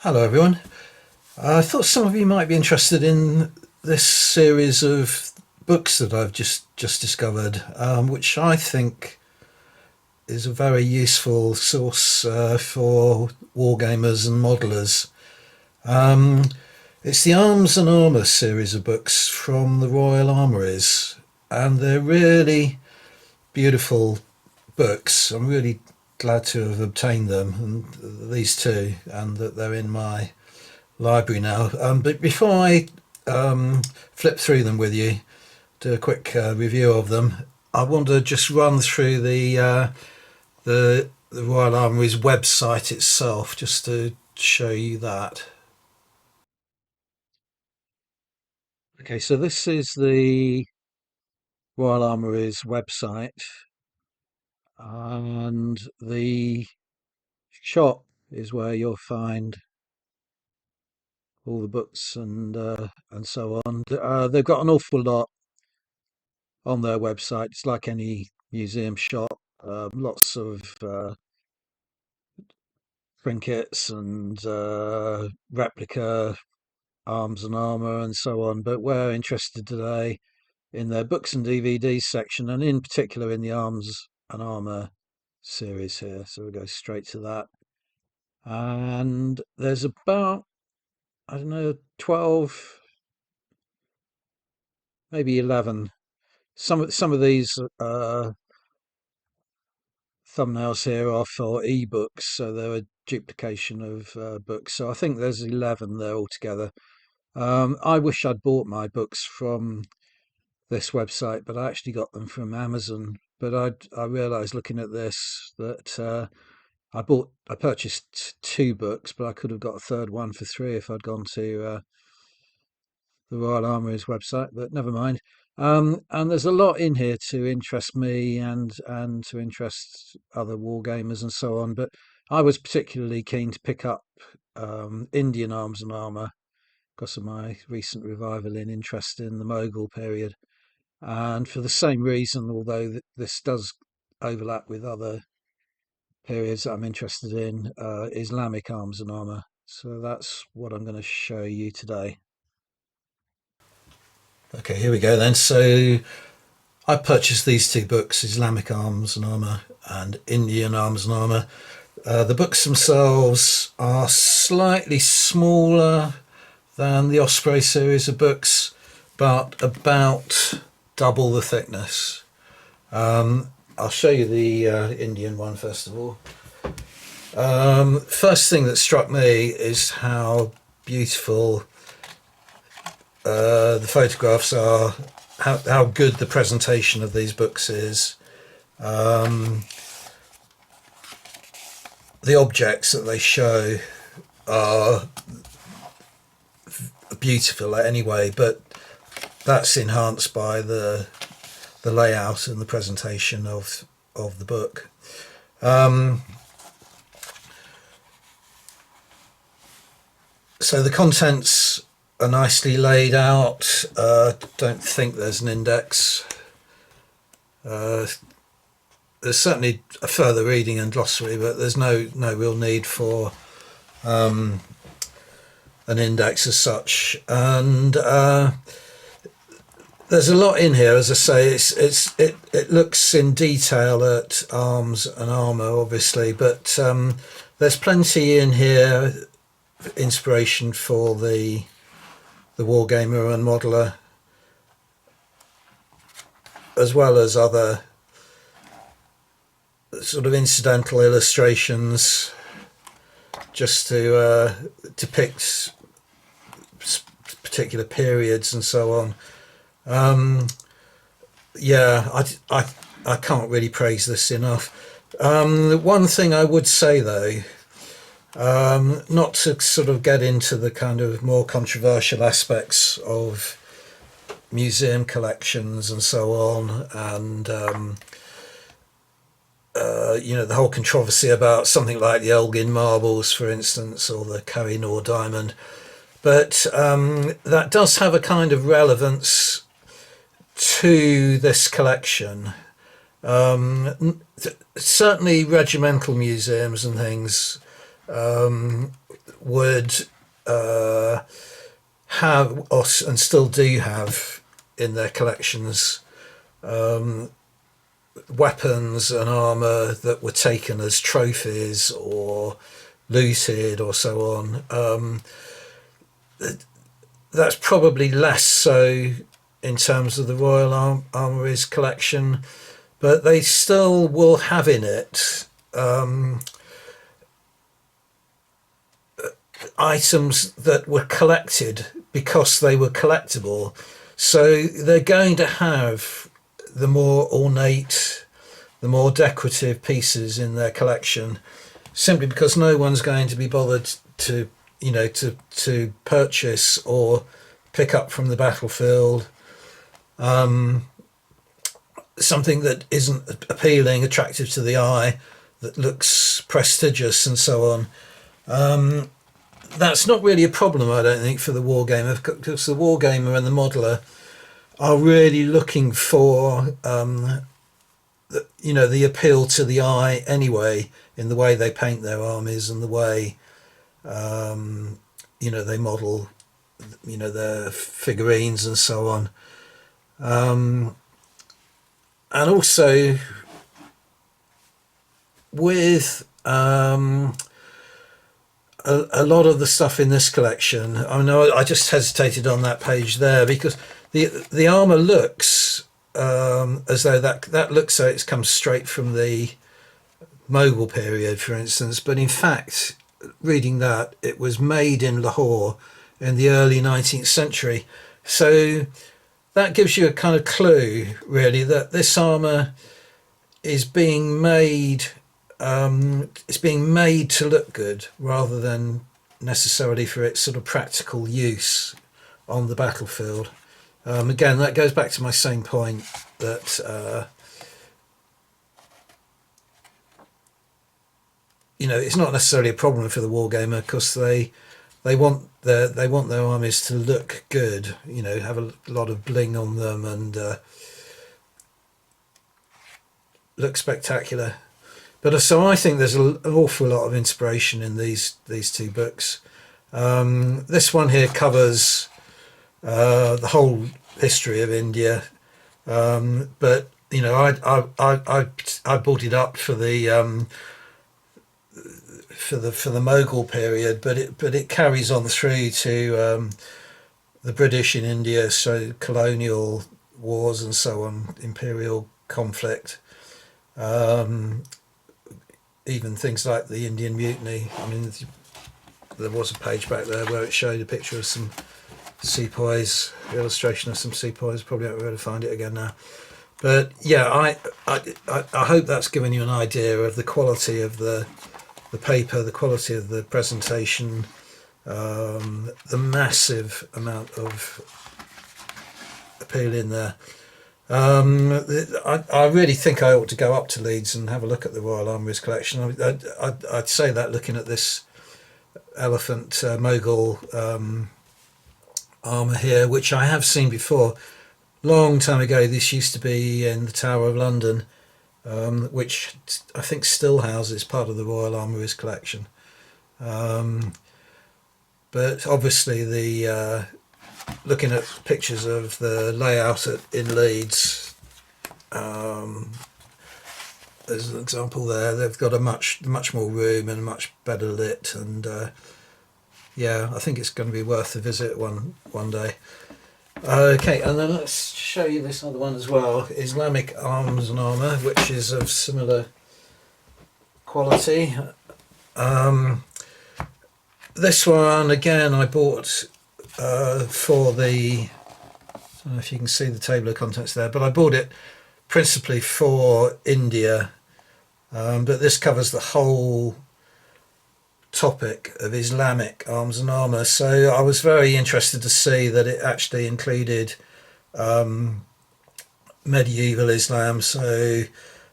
Hello, everyone. I thought some of you might be interested in this series of books that I've just discovered, which I think is a very useful source for wargamers and modelers. Um, it's the Arms and Armour series of books from the Royal Armouries, and they're really beautiful books. I'm really glad to have obtained them, and these two, and that they're in my library now. But before I flip through them with you, do a quick review of them, I want to just run through the Royal Armoury's website itself, just to show you that. Okay, so this is the Royal Armoury's website, and the shop is where you'll find all the books and so on. They've got an awful lot on their website. It's like any museum shop. Lots of trinkets and replica arms and armor and so on. But we're interested today in their books and DVDs section, and in particular in the arms and armor series here. So we'll go straight to that. And there's about, I don't know, 12, maybe 11. Some of these thumbnails here are for ebooks, so they're a duplication of books. So I think there's 11 there altogether. I wish I'd bought my books from this website, but I actually got them from Amazon. But I realised looking at this that I purchased two books, but I could have got a third one for free if I'd gone to the Royal Armoury's website. But never mind. And there's a lot in here to interest me and to interest other war gamers and so on. But I was particularly keen to pick up Indian arms and armour because of my recent revival in interest in the Mughal period. And for the same reason, although this does overlap with other periods that I'm interested in, Islamic arms and armour. So that's what I'm going to show you today. Okay, here we go then. So I purchased these two books, Islamic Arms and Armour and Indian Arms and Armour. The books themselves are slightly smaller than the Osprey series of books, but about double the thickness. I'll show you the Indian one first of all. First thing that struck me is how beautiful the photographs are, how good the presentation of these books is. The objects that they show are beautiful anyway, but that's enhanced by the layout and the presentation of the book. So the contents are nicely laid out. Don't think there's an index. There's certainly a further reading and glossary, but there's no real need for an index as such. And there's a lot in here, as I say. It looks in detail at arms and armour, obviously, but there's plenty in here, inspiration for the wargamer and modeler, as well as other sort of incidental illustrations just to depict particular periods and so on. Yeah, I can't really praise this enough. One thing I would say though, not to sort of get into the kind of more controversial aspects of museum collections and so on, and the whole controversy about something like the Elgin marbles, for instance, or the Kohinoor diamond. But that does have a kind of relevance to this collection. Certainly regimental museums and things would have, and still do have in their collections, weapons and armour that were taken as trophies or looted or so on. That's probably less so in terms of the Royal Armouries collection, but they still will have in it items that were collected because they were collectible. So they're going to have the more ornate, the more decorative pieces in their collection, simply because no one's going to be bothered to, to purchase or pick up from the battlefield something that isn't appealing, attractive to the eye, that looks prestigious and so on. That's not really a problem, I don't think, for the wargamer, because the wargamer and the modeler are really looking for the appeal to the eye anyway, in the way they paint their armies and the way they model their figurines and so on. And also with a lot of the stuff in this collection, I know I just hesitated on that page there because the armour looks as though that looks like it's come straight from the Mughal period, for instance, but in fact, reading that, it was made in Lahore in the early 19th century. So that gives you a kind of clue, really, that this armour is being made. It's being made to look good rather than necessarily for its sort of practical use on the battlefield. Again, that goes back to my same point that it's not necessarily a problem for the wargamer because they want their armies to look good, have a lot of bling on them and look spectacular. But so I think there's an awful lot of inspiration in these two books. This one here covers the whole history of India, but I brought it up for the Mughal period, but it carries on through to the British in India, so colonial wars and so on, imperial conflict. Even things like the Indian Mutiny. I mean, there was a page back there where it showed a picture of some sepoys, illustration of some sepoys. Probably won't be able to find it again now. But yeah, I hope that's given you an idea of the quality of the paper, the quality of the presentation, the massive amount of appeal in there. I really think I ought to go up to Leeds and have a look at the Royal Armouries collection. I'd say that looking at this elephant Mughal armour here, which I have seen before, long time ago. This used to be in the Tower of London, which I think still houses part of the Royal Armouries collection. But obviously looking at pictures of the layout in Leeds, there's an example there. They've got a much more room and much better lit, and I think it's going to be worth a visit one day. Okay, and then let's show you this other one as well, Islamic Arms and Armour, which is of similar quality. This one again I bought for the, I don't know if you can see the table of contents there, but I bought it principally for India, but this covers the whole topic of Islamic arms and armour, so I was very interested to see that it actually included medieval Islam, so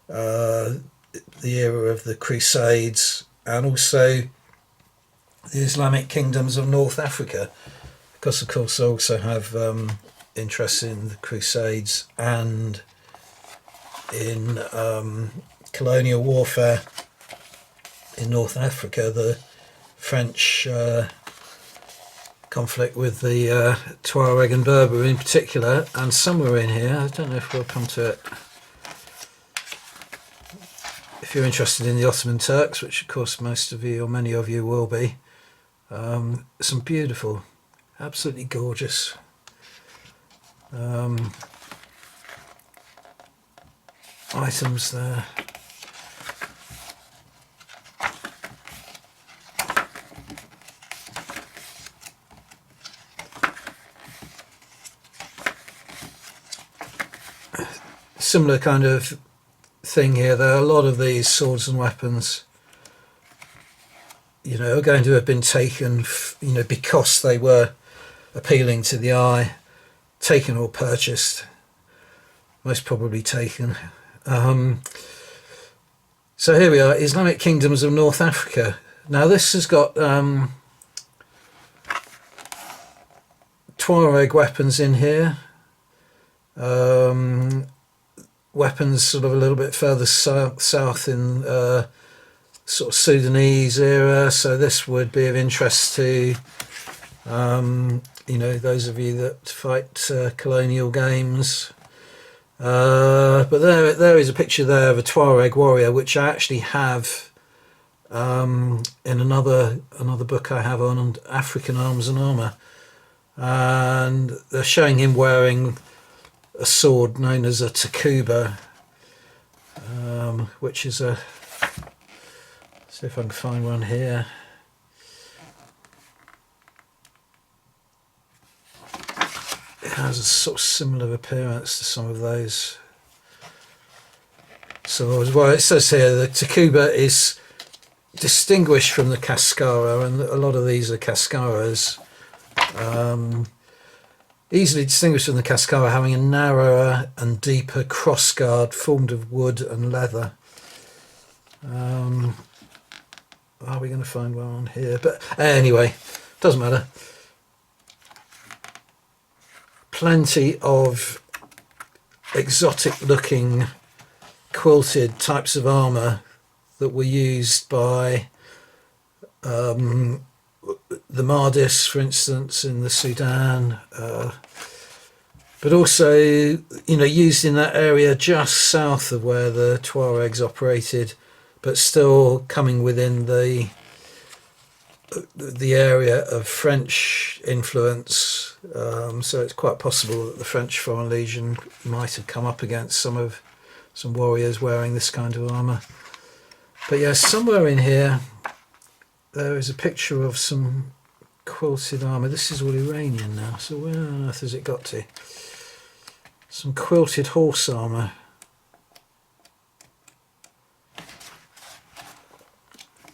the era of the Crusades, and also the Islamic kingdoms of North Africa, because of course I also have interest in the Crusades and in colonial warfare in North Africa, the French conflict with the Tuareg and Berber in particular, and somewhere in here, I don't know if we'll come to it, if you're interested in the Ottoman Turks, which of course most of you or many of you will be, some beautiful, absolutely gorgeous items there. Similar kind of thing here. There are a lot of these swords and weapons, you know, are going to have been taken, you know, because they were appealing to the eye, taken or purchased, most probably taken. So here we are, Islamic Kingdoms of North Africa. Now this has got Tuareg weapons in here, weapons sort of a little bit further south in sort of Sudanese era, so this would be of interest to you know, those of you that fight colonial games. But there is a picture there of a Tuareg warrior, which I actually have in another book I have on African arms and armour, and they're showing him wearing a sword known as a takuba, which is a, see if I can find one here. It has a sort of similar appearance to some of those swords. Well, it says here the takuba is distinguished from the cascara, and a lot of these are cascaras. Easily distinguished from the cascara, having a narrower and deeper crossguard formed of wood and leather. Are we going to find one on here? But anyway, doesn't matter. Plenty of exotic looking quilted types of armour that were used by the Mahdis, for instance, in the Sudan, but also, you know, used in that area just south of where the Tuaregs operated, but still coming within the area of French influence. So it's quite possible that the French Foreign Legion might have come up against some warriors wearing this kind of armour. But yeah, somewhere in here there is a picture of some quilted armour. This is all Iranian now, so where on earth has it got to? Some quilted horse armour.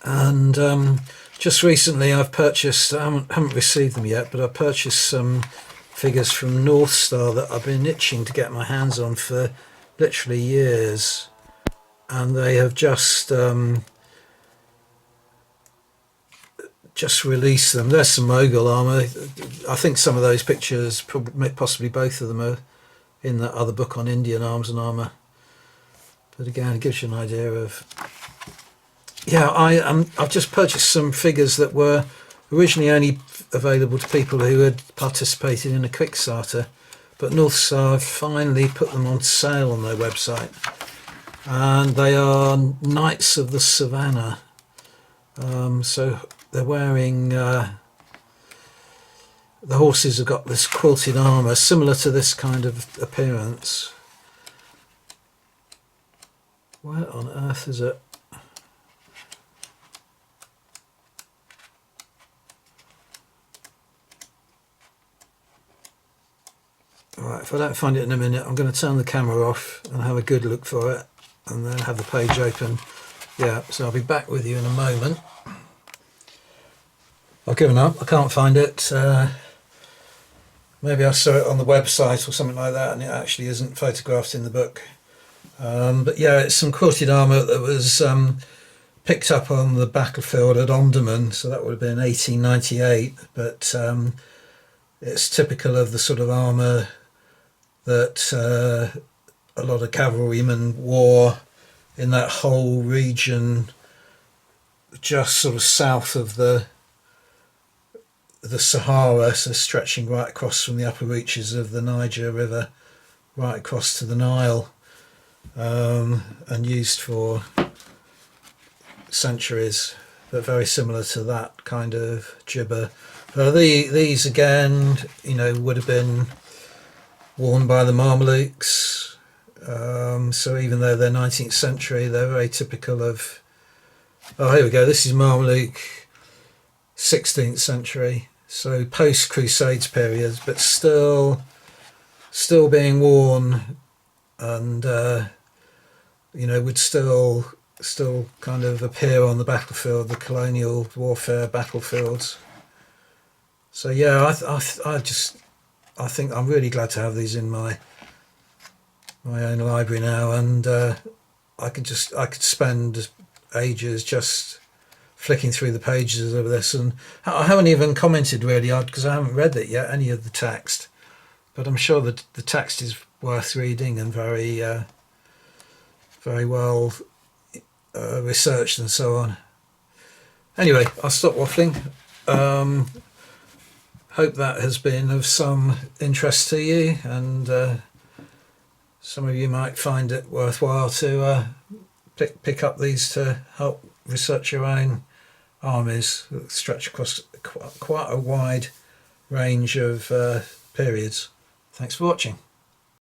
And just recently I've purchased, I haven't received them yet, but I purchased some figures from North Star that I've been itching to get my hands on for literally years, and they have just released them. There's some Mogul armour. I think some of those pictures, possibly both of them, are in that other book on Indian arms and armour. But again, it gives you an idea of... Yeah, I've just purchased some figures that were originally only available to people who had participated in a Kickstarter, but North Star have finally put them on sale on their website, and they are Knights of the Savannah. So they're wearing, the horses have got this quilted armour similar to this kind of appearance. Where on earth is it? Alright, if I don't find it in a minute, I'm going to turn the camera off and have a good look for it, and then have the page open. Yeah, so I'll be back with you in a moment. I've given up, I can't find it. Maybe I saw it on the website or something like that, and it actually isn't photographed in the book. But yeah, it's some quilted armour that was picked up on the battlefield at Omdurman, so that would have been 1898, but it's typical of the sort of armour that a lot of cavalrymen wore in that whole region just sort of south of the the Sahara, so stretching right across from the upper reaches of the Niger River right across to the Nile, and used for centuries, but very similar to that kind of jibber. These again, would have been worn by the Mamelukes. So even though they're 19th century, they're very typical of. Oh, here we go. This is Mameluke, 16th century. So post Crusades period, but still being worn, and would still kind of appear on the battlefield, the colonial warfare battlefields. So yeah, I think I'm really glad to have these in my own library now, and I could spend ages just flicking through the pages of this, and I haven't even commented really because I haven't read it yet, any of the text, but I'm sure that the text is worth reading and very very well researched and so on. Anyway, I'll stop waffling. Hope that has been of some interest to you, and some of you might find it worthwhile to pick up these to help research your own armies that stretch across quite a wide range of periods. Thanks for watching.